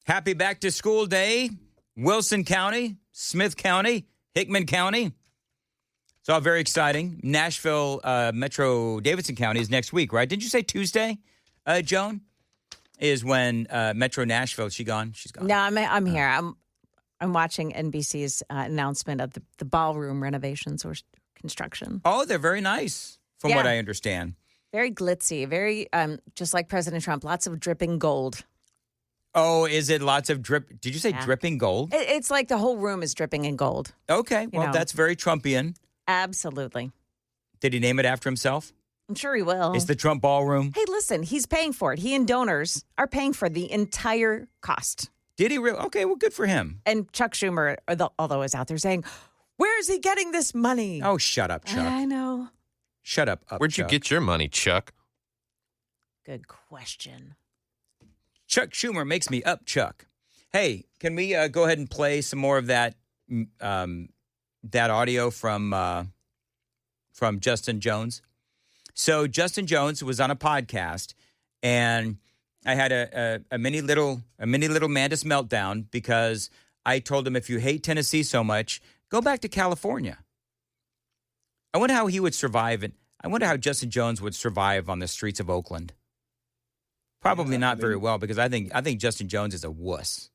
Happy back to school day. Wilson County, Smith County, Hickman County. It's all very exciting. Nashville, Metro Davidson County is next week, right? Didn't you say Tuesday, Joan? Is when Metro Nashville, she gone? She's gone. No, I'm here. I'm watching NBC's announcement of the ballroom renovations or construction. Oh, they're very nice, from what I understand. Very glitzy, very just like President Trump. Lots of dripping gold. Oh, is it lots of drip? Did you say dripping gold? It's like the whole room is dripping in gold. Okay, well, that's very Trumpian. Absolutely. Did he name it after himself? I'm sure he will. It's the Trump Ballroom. Hey, listen, he's paying for it. He and donors are paying for the entire cost. Did he really? Okay, well, good for him. And Chuck Schumer, although is out there saying, where is he getting this money? Oh, shut up, Chuck. I know. Shut up, Where'd you get your money, Chuck? Good question. Chuck Schumer makes me up, Chuck. Hey, can we go ahead and play some more of that audio from Justin Jones? So Justin Jones was on a podcast, and I had a mini little Mandis meltdown because I told him, if you hate Tennessee so much, go back to California. I wonder how he would survive, and I wonder how Justin Jones would survive on the streets of Oakland. Probably not very well, because I think Justin Jones is a wuss.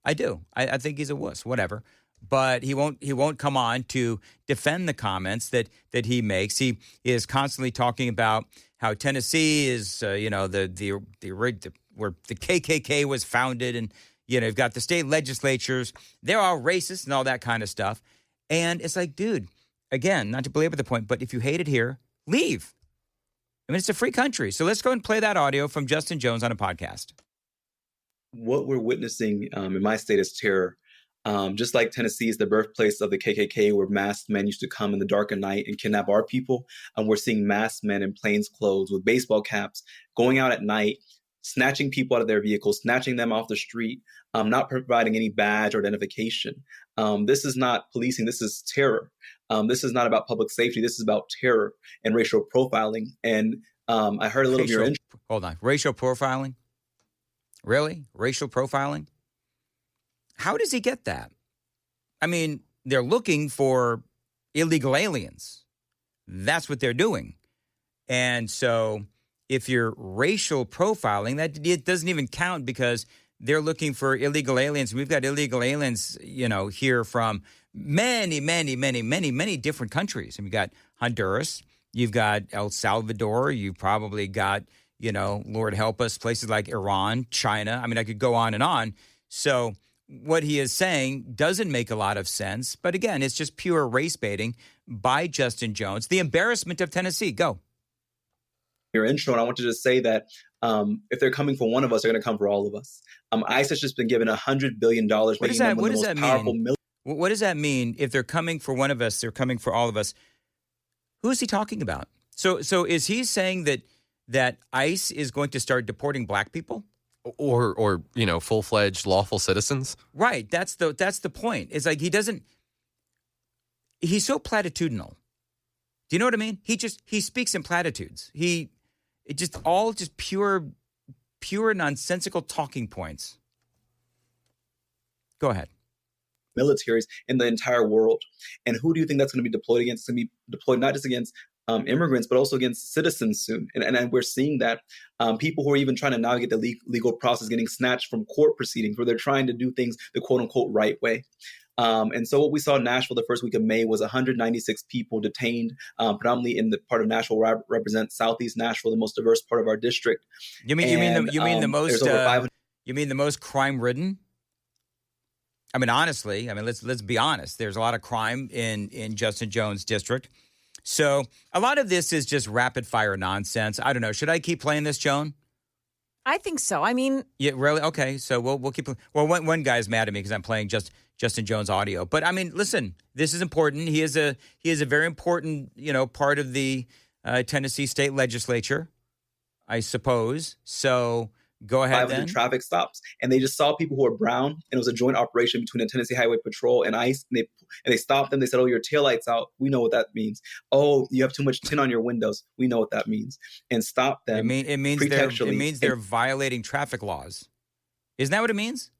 I do. I think he's a wuss. Whatever. But he won't come on to defend the comments that he makes. He is constantly talking about how Tennessee is where the KKK was founded, and you've got the state legislatures, they're all racist and all that kind of stuff. And it's like, dude, again, not to belabor the point, but if you hate it here, leave. I mean, it's a free country. So let's go and play that audio from Justin Jones on a podcast. What we're witnessing in my state is terror. Just like Tennessee is the birthplace of the KKK, where masked men used to come in the dark of night and kidnap our people. We're seeing masked men in plainclothes with baseball caps going out at night, snatching people out of their vehicles, snatching them off the street, not providing any badge or identification. This is not policing. This is terror. This is not about public safety. This is about terror and racial profiling. And I heard a little of your intro. Hold on. Racial profiling? Really? Racial profiling? How does he get that? I mean, they're looking for illegal aliens. That's what they're doing. And so if you're racial profiling, it doesn't even count, because they're looking for illegal aliens. We've got illegal aliens, here from many, many, many, many, many different countries. And we've got Honduras. You've got El Salvador. You've probably got, Lord help us, places like Iran, China. I mean, I could go on and on. So what he is saying doesn't make a lot of sense. But again, it's just pure race baiting by Justin Jones. The embarrassment of Tennessee. Go. Your intro, and I want to just say that if they're coming for one of us, they're going to come for all of us. ICE has just been given $100 billion. What does that mean? What does that mean? If they're coming for one of us, they're coming for all of us. Who is he talking about? So is he saying that ICE is going to start deporting black people? Or full-fledged lawful citizens? Right. That's the point. It's like he's so platitudinal. Do you know what I mean? He speaks in platitudes. Just pure nonsensical talking points. Go ahead. Militaries in the entire world. And who do you think that's going to be deployed against? It's going to be deployed not just against immigrants, but also against citizens soon. And we're seeing that people who are even trying to navigate the legal process getting snatched from court proceedings where they're trying to do things the quote unquote right way. And so what we saw in Nashville the first week of May was 196 people detained, predominantly in the part of Nashville where I represent Southeast Nashville, the most diverse part of our district. You mean the most crime-ridden? I mean, honestly, let's be honest. There's a lot of crime in Justin Jones' district. So a lot of this is just rapid-fire nonsense. I don't know. Should I keep playing this, Joan? I think so. I mean, yeah, really? Okay, so we'll keep. Well, one guy's mad at me because I'm playing Justin Jones audio. But I mean, listen, this is important. He is a very important part of the Tennessee state legislature, I suppose. So go ahead. 500 traffic stops, and they just saw people who are brown, and it was a joint operation between the Tennessee Highway Patrol and ICE. And they stopped them. They said, "Oh, your taillight's out. We know what that means. Oh, you have too much tint on your windows. We know what that means." And stopped them. It means they're violating traffic laws. Isn't that what it means?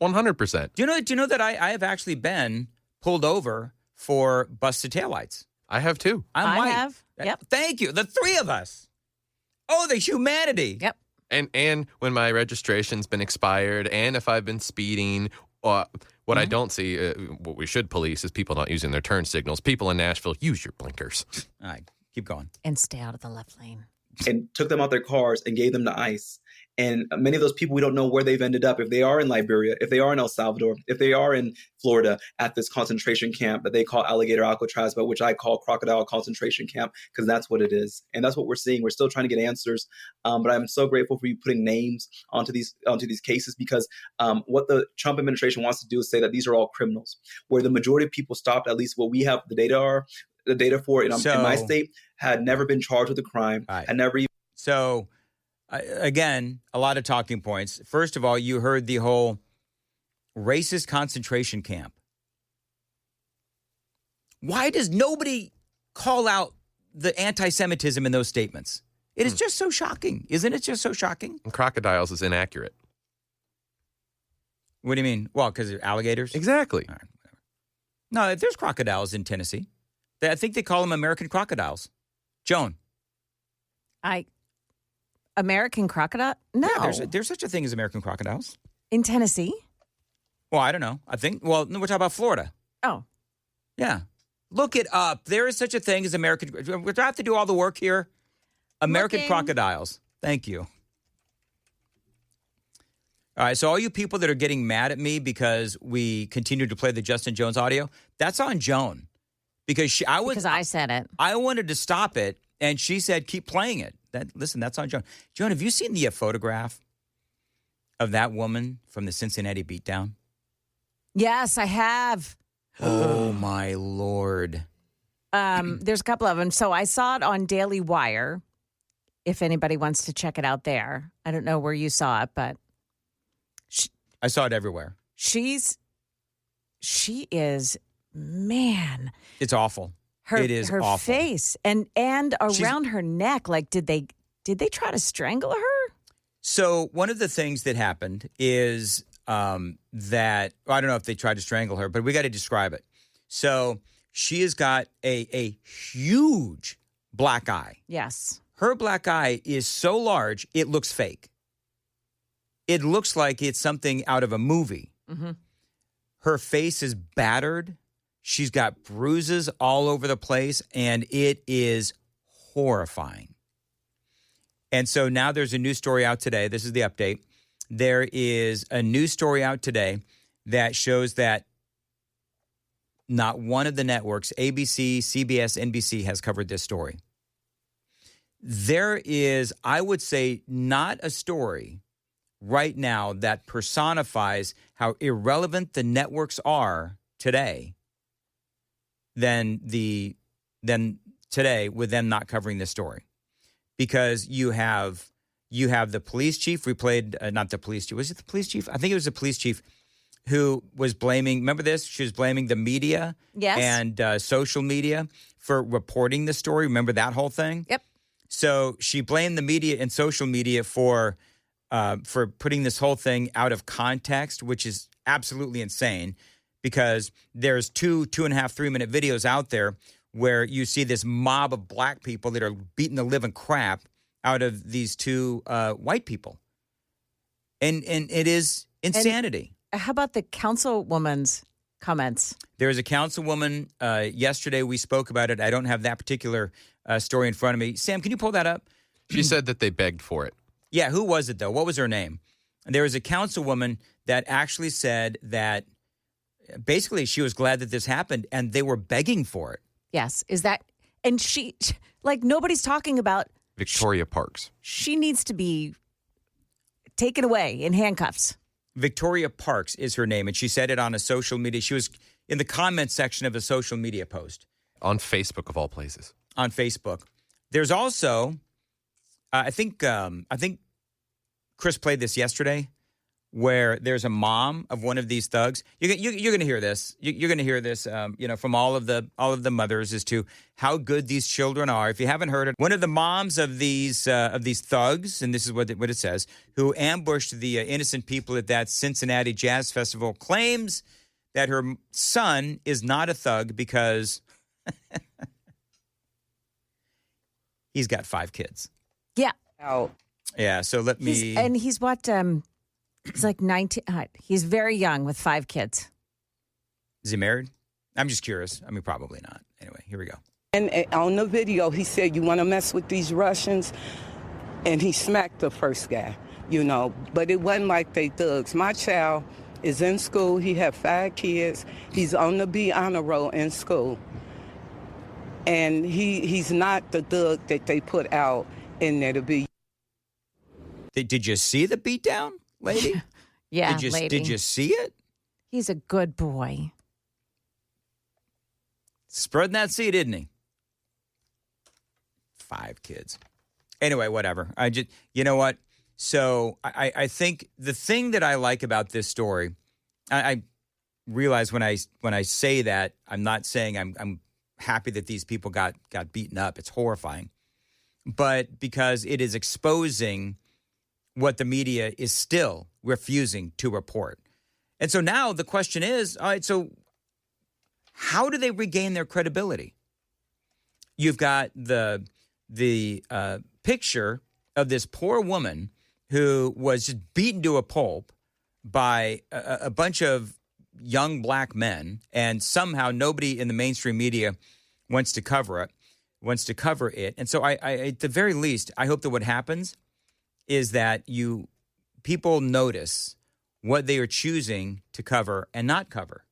100%. Do you know that I have actually been pulled over for busted taillights? I have too. I'm white. I have. Yep. Thank you. The three of us. Oh, the humanity. Yep. And when my registration's been expired, and if I've been speeding, what I don't see, what we should police is people not using their turn signals. People in Nashville, use your blinkers. All right, keep going. And stay out of the left lane. And took them out their cars and gave them to ICE. And many of those people, we don't know where they've ended up. If they are in Liberia, if they are in El Salvador, if they are in Florida at this concentration camp that they call Alligator Alcatraz, but which I call Crocodile Concentration Camp, because that's what it is. And that's what we're seeing. We're still trying to get answers. But I'm so grateful for you putting names onto these cases, because what the Trump administration wants to do is say that these are all criminals, where the majority of people stopped, at least what we have the data for in my state, had never been charged with a crime, had never even. So, again, a lot of talking points. First of all, you heard the whole racist concentration camp. Why does nobody call out the anti-Semitism in those statements? It is just so shocking. Isn't it just so shocking? And crocodiles is inaccurate. What do you mean? Well, because they're alligators? Exactly. All right, whatever. No, there's crocodiles in Tennessee. I think they call them American crocodiles. Joan. American crocodile? No. Yeah, there's such a thing as American crocodiles. In Tennessee? Well, I don't know. We're talking about Florida. Oh. Yeah. Look it up. There is such a thing as American. We have to do all the work here. American crocodiles. Thank you. All right. So all you people that are getting mad at me because we continue to play the Justin Jones audio, that's on Joan. Because I said it. I wanted to stop it, and she said, keep playing it. Listen, that's on Joan. Joan, have you seen the photograph of that woman from the Cincinnati beatdown? Yes, I have. Oh, my Lord. There's a couple of them. So I saw it on Daily Wire, if anybody wants to check it out there. I don't know where you saw it, but... I saw it everywhere. She is... Man, it's awful. It is her awful. face and around her neck. Like, did they try to strangle her? So one of the things that happened is that I don't know if they tried to strangle her, but we got to describe it. So she has got a huge black eye. Yes, her black eye is so large it looks fake. It looks like it's something out of a movie. Mm-hmm. Her face is battered. She's got bruises all over the place, and it is horrifying. And so now there's a new story out today. This is the update. There is a new story out today that shows that not one of the networks, ABC, CBS, NBC, has covered this story. There is, I would say, not a story right now that personifies how irrelevant the networks are today than today with them not covering this story. Because you have the police chief. We played, not the police chief. Was it the police chief? I think it was the police chief who was blaming, remember this? She was blaming the media and social media for reporting the story. Remember that whole thing? Yep. So she blamed the media and social media for putting this whole thing out of context, which is absolutely insane. Because there's 2.5, 3-minute videos out there where you see this mob of black people that are beating the living crap out of these two white people. And it is insanity. And how about the councilwoman's comments? There was a councilwoman yesterday. We spoke about it. I don't have that particular story in front of me. Sam, can you pull that up? She said that they begged for it. Yeah, who was it, though? What was her name? And there was a councilwoman that actually said that basically she was glad that this happened and they were begging for it. Yes. Is that, and she, like, nobody's talking about Victoria Parks. She needs to be taken away in handcuffs. Victoria Parks is her name, and she said it on a social media. She was in the comment section of a social media post. On Facebook, of all places. On Facebook. There's also, I think Chris played this yesterday where there's a mom of one of these thugs. You're going to hear this. You're going to hear this, from all of the mothers as to how good these children are. If you haven't heard it, one of the moms of these thugs, and this is what it says, who ambushed the innocent people at that Cincinnati Jazz Festival, claims that her son is not a thug because he's got 5 kids. Yeah. Out. Yeah. So let me. He's what? He's like 19. He's very young with 5 kids. Is he married? I'm just curious. I mean, probably not. Anyway, here we go. And on the video, he said, "You want to mess with these Russians?" And he smacked the first guy, But it wasn't like they thugs. My child is in school. He had 5 kids. He's on the B honor roll in school. And he's not the thug that they put out in there to be. Did you see the beatdown, lady? Yeah, lady. Did you see it? He's a good boy. Spreading that seed, didn't he? 5 kids. Anyway, whatever. You know what? So I think the thing that I like about this story, I realize when I say that, I'm not saying I'm happy that these people got beaten up. It's horrifying. But because it is exposing what the media is still refusing to report. And so now the question is, all right, so how do they regain their credibility? You've got the picture of this poor woman who was just beaten to a pulp by a bunch of young black men, and somehow nobody in the mainstream media wants to cover it. And so I at the very least, I hope that what happens is that people notice what they are choosing to cover and not cover.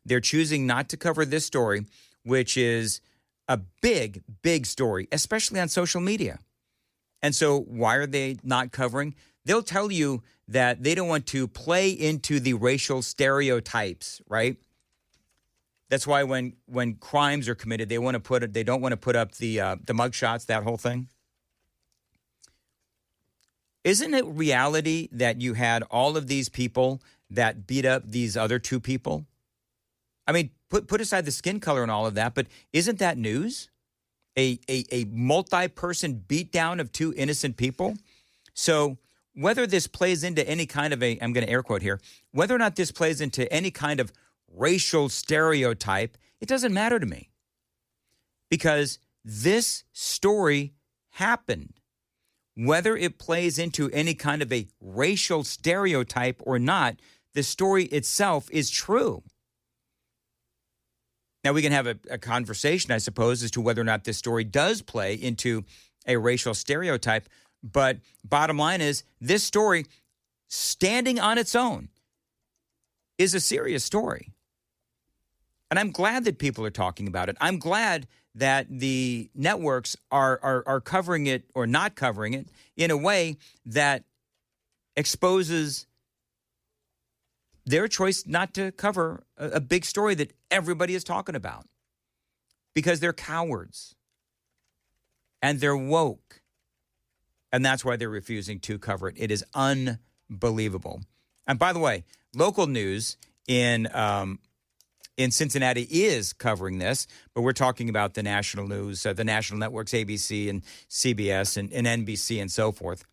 They're choosing not to cover this story, which is a big, big story, especially on social media. And so why are they not covering? They'll tell you that they don't want to play into the racial stereotypes, right? That's why when crimes are committed, they don't want to put up the mugshots, that whole thing. Isn't it reality that you had all of these people that beat up these other 2 people? I mean, put aside the skin color and all of that, but isn't that news? A multi-person beatdown of 2 innocent people? So whether this plays into any kind of I'm going to air quote here, whether or not this plays into any kind of racial stereotype, it doesn't matter to me. Because this story happened. Whether it plays into any kind of a racial stereotype or not, the story itself is true. Now, we can have a conversation, I suppose, as to whether or not this story does play into a racial stereotype. But bottom line is, this story, standing on its own, is a serious story. And I'm glad that people are talking about it. I'm glad that the networks are covering it or not covering it in a way that exposes their choice not to cover a big story that everybody is talking about, because they're cowards and they're woke. And that's why they're refusing to cover it. It is unbelievable. And by the way, local news in Cincinnati is covering this, but we're talking about the national news, the national networks, ABC and CBS and NBC and so forth.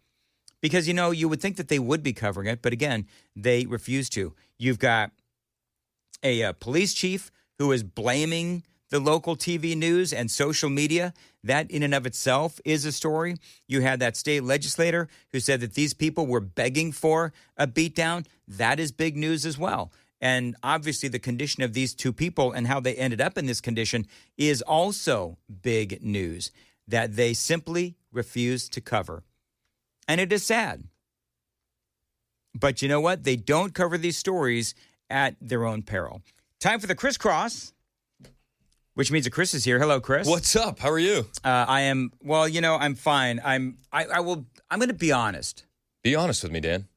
Because, you would think that they would be covering it, but again, they refuse to. You've got a police chief who is blaming the local TV news and social media. That in and of itself is a story. You had that state legislator who said that these people were begging for a beatdown. That is big news as well. And obviously the condition of these 2 people and how they ended up in this condition is also big news that they simply refuse to cover. And it is sad. But you know what? They don't cover these stories at their own peril. Time for the crisscross, which means that Chris is here. Hello, Chris. What's up? How are you? I am, I'm fine. I'm going to be honest. Be honest with me, Dan.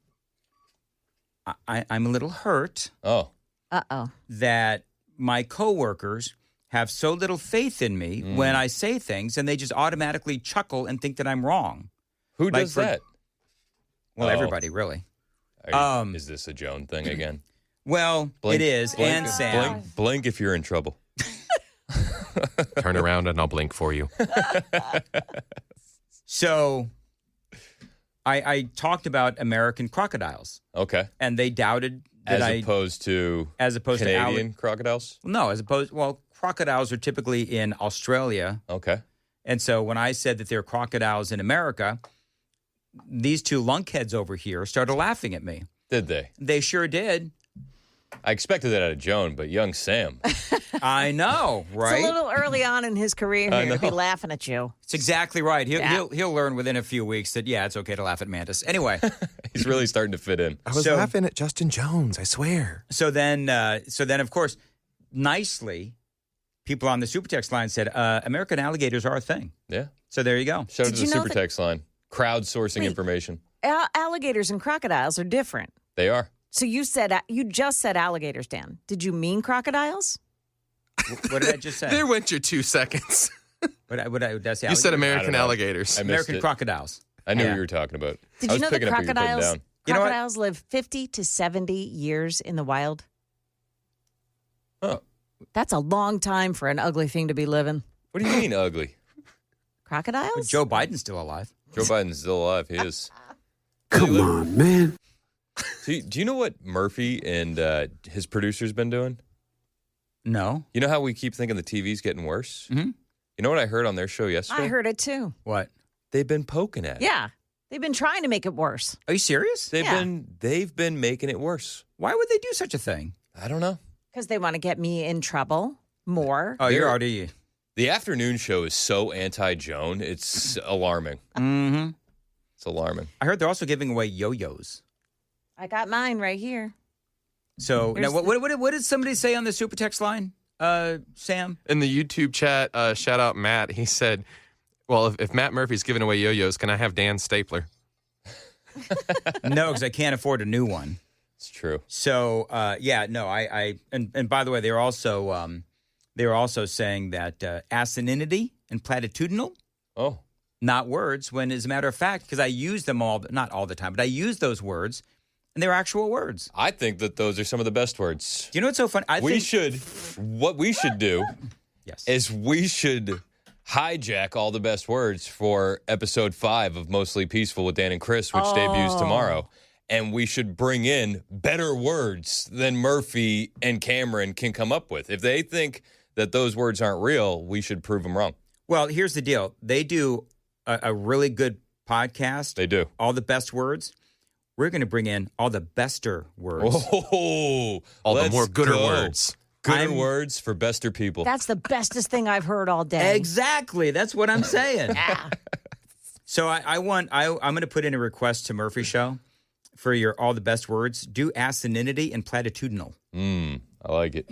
I'm a little hurt. Oh. Uh-oh. That my coworkers have so little faith in me when I say things, and they just automatically chuckle and think that I'm wrong. Who does that? Well, everybody, really. Is this a Joan thing again? Well, Blink, it is. blink, And Sam. Blink if you're in trouble. Turn around and I'll blink for you. So I talked about American crocodiles, Okay. and they doubted that As opposed to Canadian crocodiles? No, crocodiles are typically in Australia. Okay. And so when I said that there are crocodiles in America, these two lunkheads over here started laughing at me. Did they? They sure did. I expected that out of Joan, but young Sam. I know, right? It's a little early on in his career I here to be know. laughing at you. It's exactly right. Yeah. He'll learn within a few weeks that, yeah, it's okay to laugh at Mandis. Anyway, He's really starting to fit in. I was So- laughing at Justin Jones, I swear. so then, of course, nicely, people on the super text line said, American alligators are a thing. Yeah. So there you go. Shout out Did to you the know super that- text line. Crowdsourcing Wait. information. Alligators and crocodiles are different. They are. So you just said alligators, Dan. Did you mean crocodiles? What did I just say? There went your 2 seconds. What did I say? You said Alligators? I American don't know. alligators. I missed American it. crocodiles. I knew Yeah. what you were talking about. Did I you was know that picking up what you were putting crocodiles down. You know what? crocodiles live 50 to 70 years in the wild? Oh, That's a long time for an ugly thing to be living. what do you mean ugly? Crocodiles? But Joe Biden's still alive. Joe Biden's still alive. He is. Come on, man. Do you know what Murphy and his producer's been doing? No. You know how we keep thinking the TV's getting worse? Mm-hmm. You know what I heard on their show yesterday? I heard it too. What? They've been poking at it. Yeah. They've been trying to make it worse. Are you serious? Yeah. They've been making it worse. Why would they do such a thing? I don't know. Because they want to get me in trouble more. Oh, you're They're- already. The afternoon show is so anti-Joan. It's alarming. Mm-hmm. It's alarming. I heard they're also giving away yo-yos. I got mine right here. So now, Here's what did somebody say on the super text line, Sam? In the YouTube chat, shout out Matt. He said, well, if Matt Murphy's giving away yo-yos, can I have Dan's stapler? No, because I can't afford a new one. It's true. So and by the way, they were also saying that asininity and platitudinal, Oh, not words. When, as a matter of fact, because I use them not all the time, but I use those words, and they're actual words. I think that those are some of the best words. Do you know what's so funny? What we should do Yes. is we should hijack all the best words for episode 5 of Mostly Peaceful with Dan and Chris, which debuts tomorrow. And we should bring in better words than Murphy and Cameron can come up with. If they think that those words aren't real, we should prove them wrong. Well, here's the deal. They do a really good podcast. They do. All the best words. We're going to bring in all the bester words. Oh, All the let's more gooder go. words. Gooder I'm- words for bester people. That's the bestest thing I've heard all day. Exactly. That's what I'm saying. Yeah. So I'm going to put in a request to Murphy Show for your all the best words. Do asininity and platitudinal. I like it.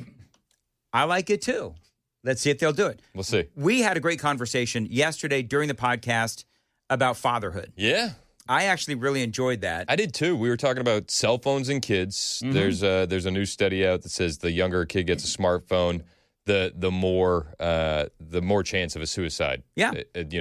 I like it too. Let's see if they'll do it. We'll see. We had a great conversation yesterday during the podcast about fatherhood. Yeah. I actually really enjoyed that. I did too. We were talking about cell phones and kids. Mm-hmm. There's a new study out that says the younger a kid gets a smartphone, the more chance of a suicide. Yeah.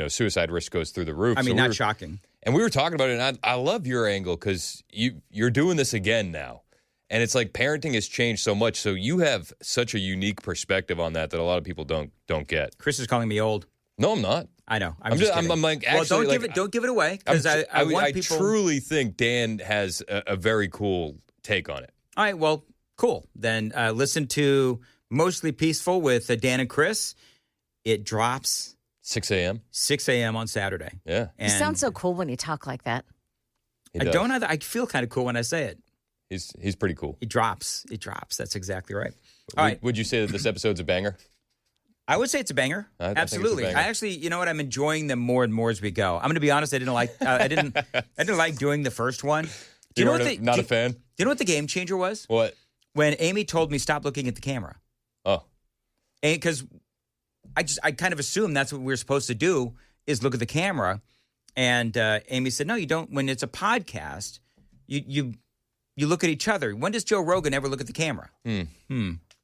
Suicide risk goes through the roof. I mean, So not shocking. And we were talking about it, and I love your angle because you're doing this again now. And it's like parenting has changed so much. So you have such a unique perspective on that a lot of people don't get. Chris is calling me old. No, I'm not. I know. I'm just like, kidding. actually, well, don't give it away because I want I people. truly think Dan has a very cool take on it. All right. Well, cool. Then listen to Mostly Peaceful with Dan and Chris. It drops 6 a.m. 6 a.m. on Saturday. Yeah. You sound so cool when you talk like that. He I does. don't. I feel kind of cool when I say it. He's pretty cool. It drops. It drops. That's exactly right. All right. Would you say that this episode's a banger? I would say it's a banger. I think it's a Absolutely. banger. I actually, you know what? I'm enjoying them more and more as we go. I'm going to be honest. I didn't like doing the first one. Do you know what not a fan? Do you know what the game changer was? What? When Amy told me stop looking at the camera. Oh, Because I kind of assumed that's what we're supposed to do is look at the camera. And Amy said, no, you don't. When it's a podcast, you look at each other. When does Joe Rogan ever look at the camera?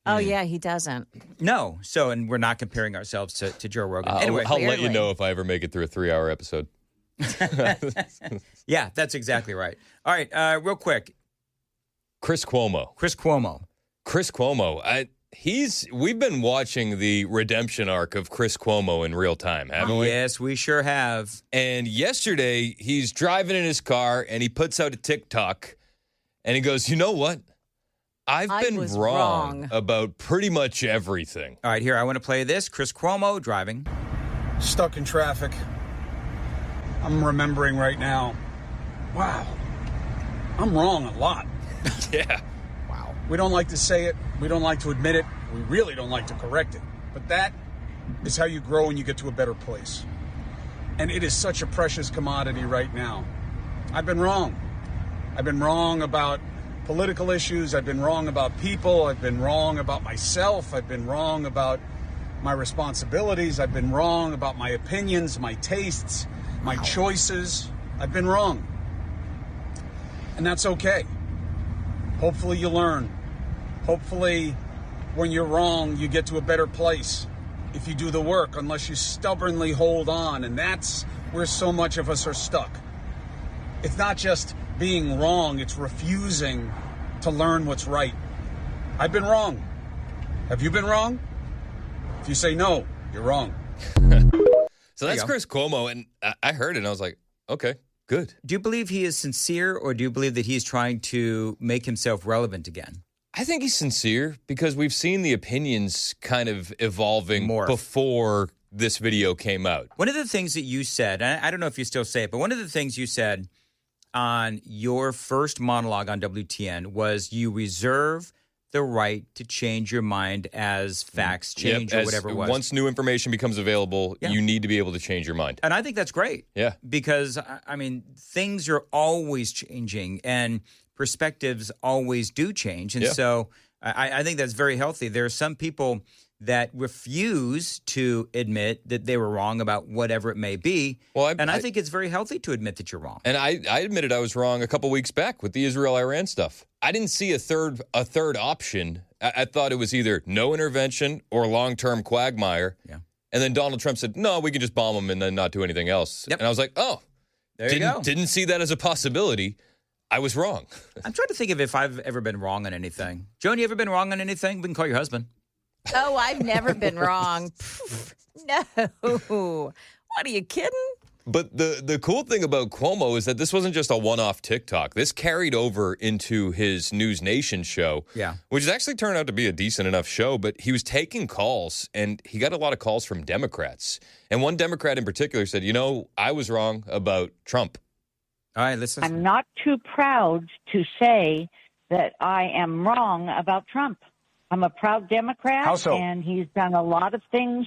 Oh, yeah, he doesn't. No. So, and we're not comparing ourselves to Joe Rogan. Anyway, I'll let you clearly. know if I ever make it through a 3-hour episode. yeah, that's exactly right. All right, real quick. Chris Cuomo. We've been watching the redemption arc of Chris Cuomo in real time, haven't we? Yes, we sure have. And yesterday, he's driving in his car, and he puts out a TikTok, and he goes, you know what? I was wrong about pretty much everything. All right, here, I want to play this. Chris Cuomo driving. Stuck in traffic. I'm remembering right now. Wow. I'm wrong a lot. Yeah. Wow. We don't like to say it. We don't like to admit it. We really don't like to correct it. But that is how you grow and you get to a better place. And it is such a precious commodity right now. I've been wrong. I've been wrong about political issues. I've been wrong about people. I've been wrong about myself. I've been wrong about my responsibilities. I've been wrong about my opinions, my tastes, my choices. I've been wrong. And that's okay. Hopefully you learn. Hopefully when you're wrong, you get to a better place if you do the work, unless you stubbornly hold on. And that's where so much of us are stuck. It's not just being wrong, it's refusing to learn what's right. I've been wrong. Have you been wrong? If you say no, you're wrong. So that's Chris Cuomo, and I heard it, and I was like, okay, good. Do you believe he is sincere, or do you believe that he's trying to make himself relevant again? I think he's sincere because we've seen the opinions kind of evolving before this video came out. One of the things that you said, and I don't know if you still say it, but one of the things you said on your first monologue on WTN was you reserve the right to change your mind as facts change or whatever it was. Once new information becomes available, you need to be able to change your mind. And I think that's great. Yeah. Because, I mean, things are always changing and perspectives always do change. And so I think that's very healthy. There are some people that refuse to admit that they were wrong about whatever it may be. Well, I think it's very healthy to admit that you're wrong. And I admitted I was wrong a couple weeks back with the Israel-Iran stuff. I didn't see a third option. I thought it was either no intervention or long-term quagmire. Yeah. And then Donald Trump said, no, we can just bomb them and then not do anything else. Yep. And I was like, oh, there you go. Didn't see that as a possibility. I was wrong. I'm trying to think of if I've ever been wrong on anything. Joan, you ever been wrong on anything? We can call your husband. Oh, I've never been wrong. No. What, are you kidding? But the cool thing about Cuomo is that this wasn't just a one-off TikTok. This carried over into his News Nation show, which has actually turned out to be a decent enough show. But he was taking calls, and he got a lot of calls from Democrats. And one Democrat in particular said, you know, I was wrong about Trump. All right, listen. I'm not too proud to say that I am wrong about Trump. I'm a proud Democrat. How so? And he's done a lot of things.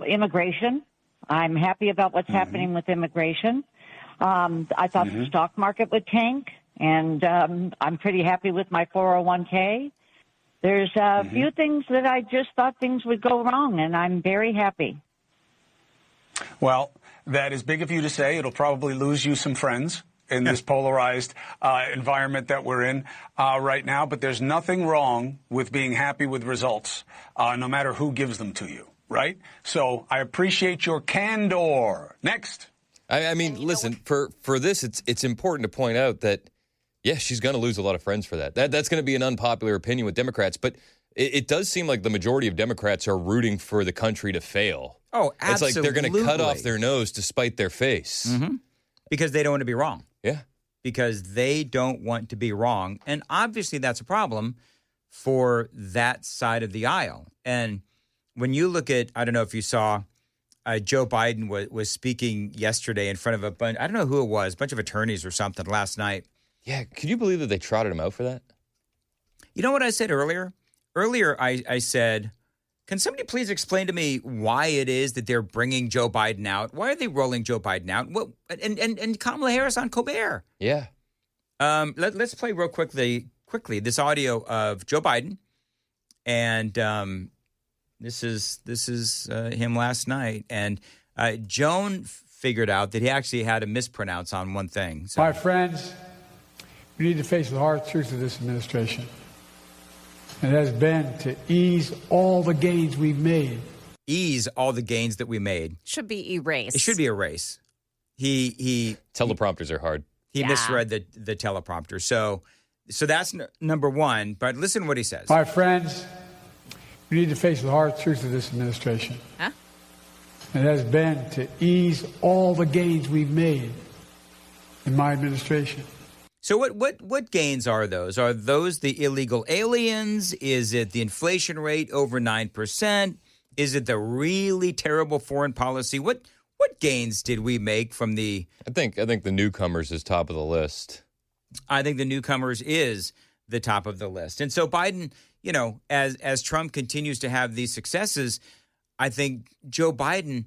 Immigration. I'm happy about what's happening with immigration. I thought the stock market would tank, and I'm pretty happy with my 401k. There's a few things that I just thought things would go wrong, and I'm very happy. Well, that is big of you to say. It'll probably lose you some friends in this polarized environment that we're in right now. But there's nothing wrong with being happy with results, no matter who gives them to you, right? So I appreciate your candor. Next. I mean, listen, for this, it's important to point out that, she's going to lose a lot of friends for that. That's going to be an unpopular opinion with Democrats. But it does seem like the majority of Democrats are rooting for the country to fail. Oh, absolutely. It's like they're going to cut off their nose to spite their face. Mm-hmm. Because they don't want to be wrong. Yeah. Because they don't want to be wrong. And obviously that's a problem for that side of the aisle. And when you look at, I don't know if you saw, Joe Biden was speaking yesterday in front of a bunch, I don't know who it was, a bunch of attorneys or something last night. Yeah. Could you believe that they trotted him out for that? You know what I said earlier? Earlier I said, can somebody please explain to me why it is that they're bringing Joe Biden out? Why are they rolling Joe Biden out? And Kamala Harris on Colbert? Yeah. Let's play real quickly this audio of Joe Biden, and this is him last night. And Joan figured out that he actually had a mispronounce on one thing. So. My friends, we need to face the hard truth of this administration. It has been to ease all the gains we've made. Ease all the gains that we made. Should be erased. It should be erased. He teleprompters are hard. He misread the teleprompter. So So that's number one. But listen to what he says. My friends, we need to face the hard truth of this administration. Huh? It has been to ease all the gains we've made in my administration. So what gains are those? Are those the illegal aliens? Is it the inflation rate over 9%? Is it the really terrible foreign policy? What gains did we make from the... I think the newcomers is top of the list. I think the newcomers is the top of the list. And so Biden, you know, as Trump continues to have these successes, I think Joe Biden,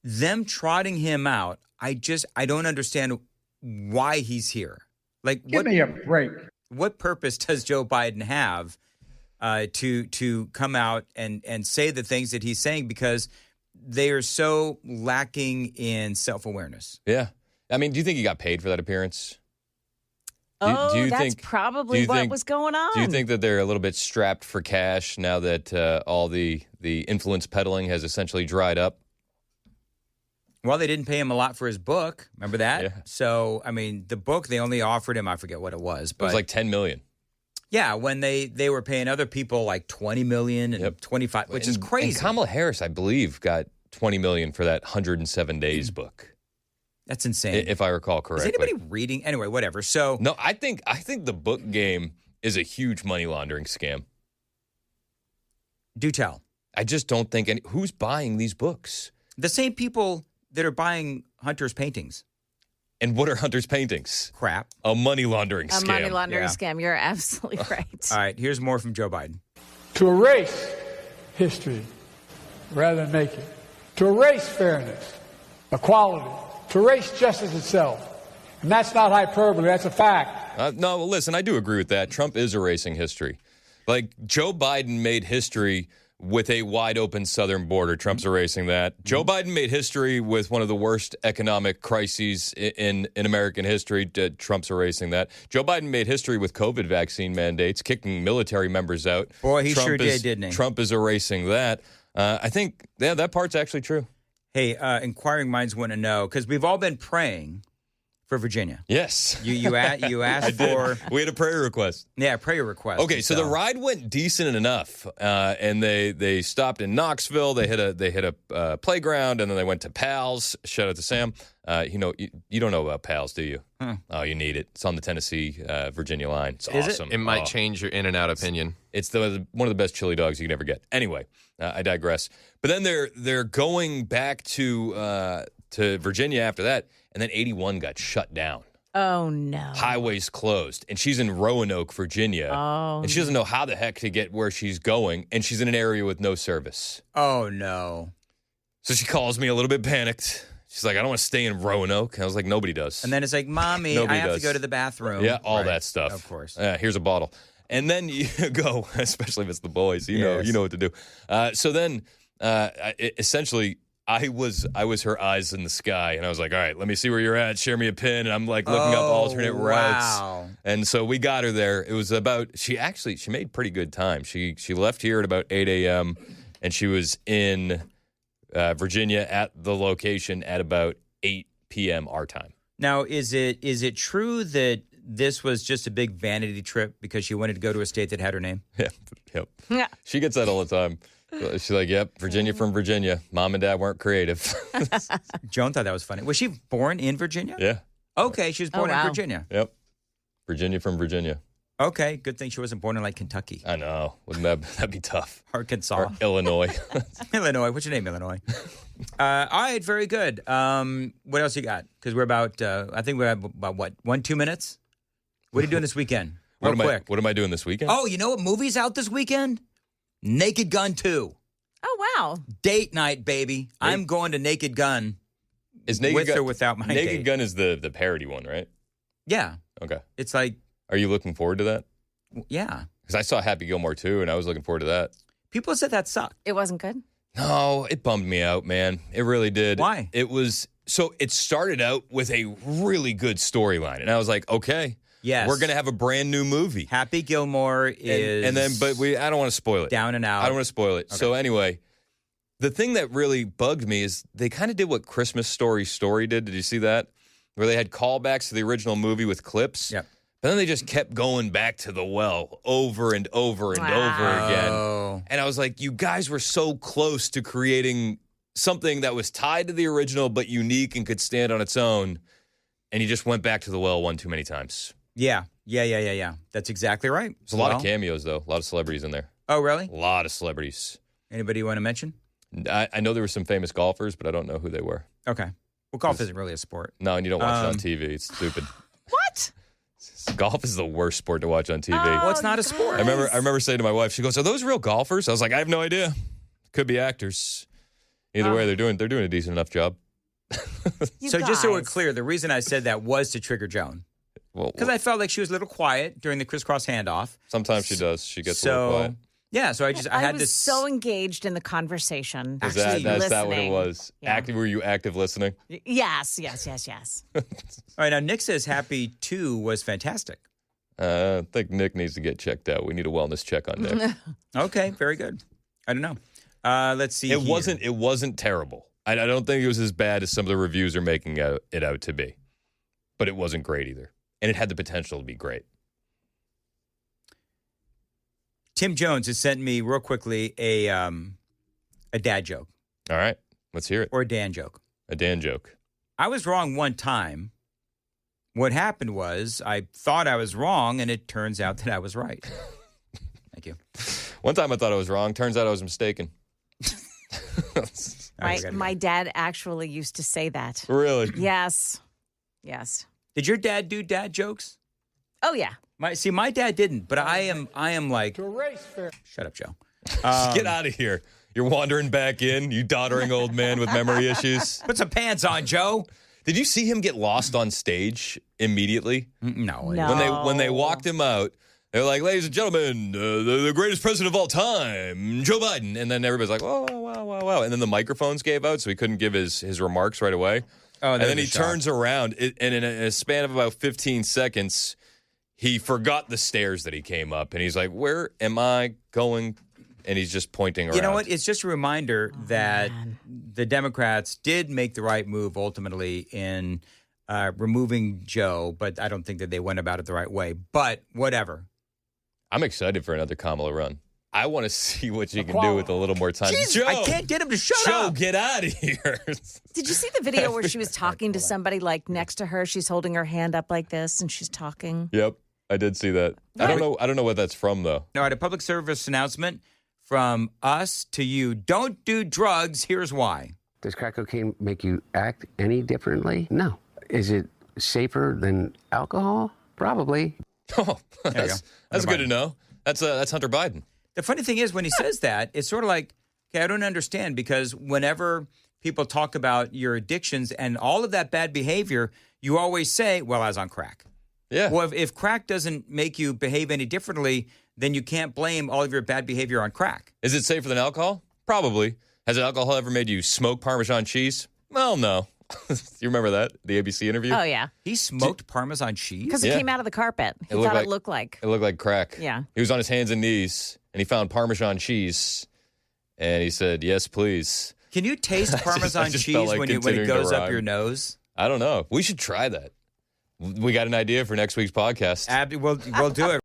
them trotting him out, I don't understand why he's here. Like, Give me a break. What purpose does Joe Biden have to come out and say the things that he's saying, because they are so lacking in self-awareness? Yeah. I mean, do you think he got paid for that appearance? That's probably what was going on. Do you think that they're a little bit strapped for cash now that all the influence peddling has essentially dried up? Well, they didn't pay him a lot for his book. Remember that? Yeah. So, I mean, the book, they only offered him, I forget what it was. But it was like $10 million. Yeah, when they were paying other people like $20 million and $25, which is crazy. And Kamala Harris, I believe, got $20 million for that 107 Days book. That's insane. If I recall correctly. Is anybody reading? Anyway, whatever. So no, I think the book game is a huge money laundering scam. Do tell. I just don't think who's buying these books? The same people that are buying Hunter's paintings. And what are Hunter's paintings? Crap. A money laundering scam. A money laundering scam. You're absolutely right. All right, here's more from Joe Biden. To erase history rather than make it. To erase fairness, equality, to erase justice itself. And that's not hyperbole, that's a fact. No, well, listen, I do agree with that. Trump is erasing history. Like, Joe Biden made history with a wide open southern border. Trump's erasing that. Joe Biden made history with one of the worst economic crises in American history. Trump's erasing that. Joe Biden made history with COVID vaccine mandates, kicking military members out. Boy, he sure did, didn't he? Trump is erasing that. I think, that part's actually true. Hey, inquiring minds want to know, because we've all been praying for Virginia. Yes. You asked for... We had a prayer request. Yeah, prayer request. Okay, so the ride went decent enough, and they stopped in Knoxville. They hit a playground, and then they went to Pals. Shout out to Sam. You don't know about Pals, do you? Oh, you need it. It's on the Tennessee-Virginia line. It's awesome. It might change your in and out opinion. It's one of the best chili dogs you can ever get. Anyway, I digress. But then they're going back to Virginia after that, and then 81 got shut down. Oh, no. Highways closed, and she's in Roanoke, Virginia. Oh, and she doesn't know how the heck to get where she's going, and she's in an area with no service. Oh, no. So she calls me a little bit panicked. She's like, I don't want to stay in Roanoke. I was like, nobody does. And then it's like, Mommy, I have to go to the bathroom. Yeah, all that stuff. Of course. Here's a bottle. And then you go, especially if it's the boys, you know what to do. So then, essentially, I was her eyes in the sky, and I was like, all right, let me see where you're at. Share me a pin. And I'm like looking up alternate routes. Wow. And so we got her there. It was about, she made pretty good time. She left here at about 8 a.m., and she was in Virginia at the location at about 8 p.m. our time. Now, is it true that this was just a big vanity trip because she wanted to go to a state that had her name? Yeah. Yep. Yeah. She gets that all the time. She's like, yep, Virginia from Virginia. Mom and Dad weren't creative. Joan thought that was funny. Was she born in Virginia? Yeah. Okay, she was born in Virginia. Yep. Virginia from Virginia. Okay, good thing she wasn't born in like Kentucky. I know. Wouldn't that'd be tough? Arkansas. Or Illinois. Illinois. What's your name, Illinois? All right, very good. What else you got? Because we're about, I think we're about, 2 minutes? What are you doing this weekend? Real quick. What am I doing this weekend? Oh, you know what movie's out this weekend? Naked Gun 2. Oh, wow. Date night, baby. I'm going to Naked Gun. Is Naked with Gun, or without my Naked date. Gun is the parody one, right? Yeah. Okay. It's like... Are you looking forward to that? Yeah. Because I saw Happy Gilmore 2, and I was looking forward to that. People said that sucked. It wasn't good? No, it bummed me out, man. It really did. Why? It started out with a really good storyline, and I was like, okay. Yes. We're going to have a brand new movie. Happy Gilmore is... I don't want to spoil it. Down and out. I don't want to spoil it. Okay. So anyway, the thing that really bugged me is they kind of did what Christmas Story did. Did you see that? Where they had callbacks to the original movie with clips. Yep. But then they just kept going back to the well over and over and over again. And I was like, you guys were so close to creating something that was tied to the original but unique and could stand on its own. And you just went back to the well one too many times. Yeah. That's exactly right. There's a lot of cameos, though. A lot of celebrities in there. Oh, really? A lot of celebrities. Anybody you want to mention? I know there were some famous golfers, but I don't know who they were. Okay. Well, golf isn't really a sport. No, and you don't watch it on TV. It's stupid. What? Golf is the worst sport to watch on TV. Well, it's not a sport. I remember saying to my wife, she goes, "Are those real golfers?" I was like, "I have no idea. Could be actors. Either way, they're doing a decent enough job." So just so we're clear, the reason I said that was to trigger Joan. Because I felt like she was a little quiet during the crisscross handoff. Sometimes she does. She gets a little quiet. Yeah, so I had was so engaged in the conversation. Is that what it was? Yeah. Were you active listening? Yes. All right, now Nick says Happy 2 was fantastic. I think Nick needs to get checked out. We need a wellness check on Nick. Okay, very good. I don't know. Let's see. It wasn't terrible. I don't think it was as bad as some of the reviews are making it out to be. But it wasn't great either. And it had the potential to be great. Tim Jones has sent me real quickly a dad joke. All right, let's hear it. Or a Dan joke. A Dan joke. I was wrong one time. What happened was I thought I was wrong, and it turns out that I was right. Thank you. One time I thought I was wrong. Turns out I was mistaken. My dad actually used to say that. Really? Yes. Did your dad do dad jokes? Oh, yeah. My dad didn't, but I am like, shut up, Joe. Get out of here. You're wandering back in, you doddering old man with memory issues. Put some pants on, Joe. Did you see him get lost on stage immediately? No. When they walked him out, they're like, "Ladies and gentlemen, the greatest president of all time, Joe Biden." And then everybody's like, "Oh, wow." And then the microphones gave out, so he couldn't give his remarks right away. Oh, and then he turns around, and in a span of about 15 seconds, he forgot the stairs that he came up. And he's like, "Where am I going?" And he's just pointing around. You know what? It's just a reminder that the Democrats did make the right move ultimately in removing Joe, but I don't think that they went about it the right way. But whatever. I'm excited for another Kamala run. I want to see what she can do with a little more time. Jeez, Joe, I can't get him to shut Joe, up. Get out of here. Did you see the video where she was talking to somebody like next to her? She's holding her hand up like this and she's talking. Yep, I did see that. I don't know what that's from though. All right, a public service announcement from us to you. Don't do drugs. Here's why. Does crack cocaine make you act any differently? No. Is it safer than alcohol? Probably. Oh, that's good to know. That's Hunter Biden. The funny thing is, when he says that, it's sort of like, okay, I don't understand, because whenever people talk about your addictions and all of that bad behavior, you always say, well, I was on crack. Yeah. Well, if crack doesn't make you behave any differently, then you can't blame all of your bad behavior on crack. Is it safer than alcohol? Probably. Has alcohol ever made you smoke Parmesan cheese? Well, no. You remember that? The ABC interview? Oh, yeah. He smoked Parmesan cheese? Because it came out of the carpet. He thought it looked like. It looked like crack. Yeah. He was on his hands and knees, and he found Parmesan cheese, and he said, "Yes, please." Can you taste Parmesan cheese like when it goes up your nose? I don't know. We should try that. We got an idea for next week's podcast. We'll do it.